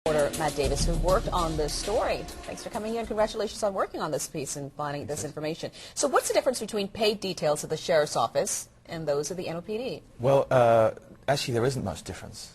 Reporter Matt Davis, who worked on this story. Thanks for coming in. Congratulations on working on this piece and finding this information. So what's the difference between paid details of the Sheriff's Office and those of the NOPD? Well, actually there isn't much difference,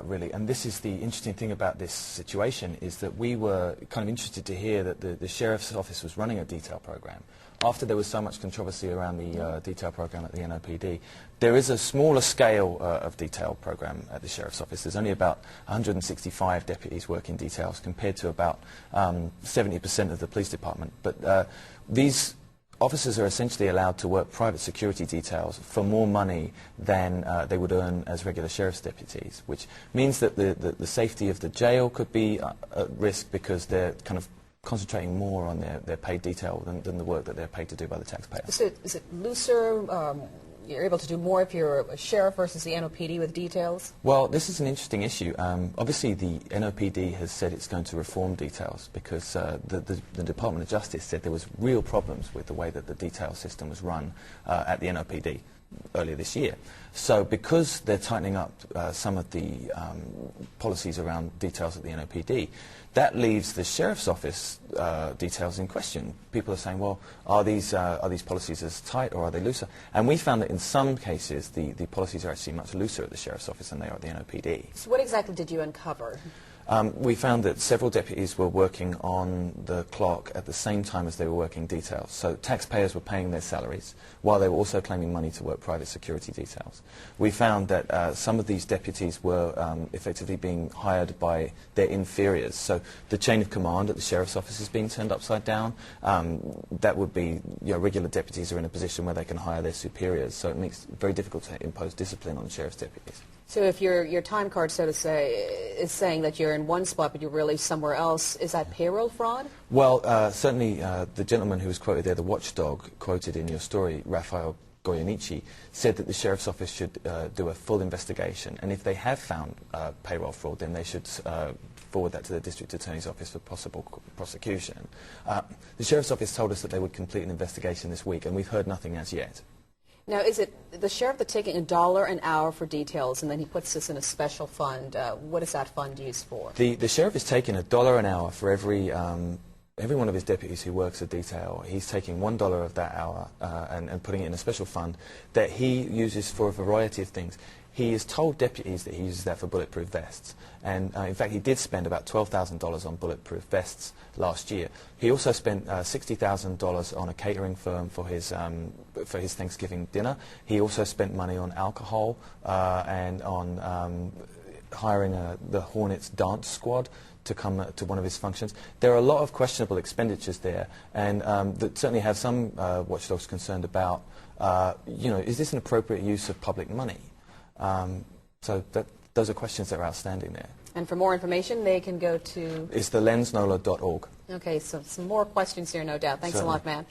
really. And this is the interesting thing about this situation, is that we were kind of interested to hear that the Sheriff's Office was running a detail program. After there was so much controversy around the detail program at the NOPD, there is a smaller scale of detail program at the Sheriff's Office. There's only about 165 deputies working details compared to about 70% of the police department. But these officers are essentially allowed to work private security details for more money than they would earn as regular sheriff's deputies, which means that the safety of the jail could be at risk because they're kind of concentrating more on their paid detail than the work that they're paid to do by the taxpayer. Is it looser? You're able to do more if you're a sheriff versus the NOPD with details? Well, this is an interesting issue. Obviously, the NOPD has said it's going to reform details because the Department of Justice said there was real problems with the way that the detail system was run at the NOPD earlier this year. So because they're tightening up some of the policies around details at the NOPD, that leaves the Sheriff's Office details in question. People are saying, well, are these policies as tight or are they looser? And we found that in some cases the policies are actually much looser at the Sheriff's Office than they are at the NOPD. So what exactly did you uncover? We found that several deputies were working on the clock at the same time as they were working details. So taxpayers were paying their salaries while they were also claiming money to work private security details. We found that some of these deputies were effectively being hired by their inferiors. So the chain of command at the Sheriff's Office is being turned upside down. That would be, regular deputies are in a position where they can hire their superiors. So it makes it very difficult to impose discipline on sheriff's deputies. So if your time card, so to say, is saying that you're in one spot but you're really somewhere else, is that payroll fraud? Well, certainly the gentleman who was quoted there, the watchdog quoted in your story, Raphael Goyanichi, said that the Sheriff's Office should do a full investigation, and if they have found payroll fraud, then they should forward that to the District Attorney's Office for possible prosecution. The Sheriff's Office told us that they would complete an investigation this week, and we've heard nothing as yet. Now, is it the sheriff that's taking $1 an hour for details, and then he puts this in a special fund? What is that fund used for? The sheriff is taking $1 an hour for every one of his deputies who works a detail. He's taking $1 of that hour and putting it in a special fund that he uses for a variety of things. He has told deputies that he uses that for bulletproof vests, and in fact he did spend about $12,000 on bulletproof vests last year. He also spent $60,000 on a catering firm for his Thanksgiving dinner. He also spent money on alcohol and on hiring the Hornets dance squad to come to one of his functions. There are a lot of questionable expenditures there, and that certainly have some watchdogs concerned about, is this an appropriate use of public money? So those are questions that are outstanding there. And for more information, they can go to... It's thelensnola.org. Okay, so some more questions here, no doubt. Thanks Certainly. a lot, Matt.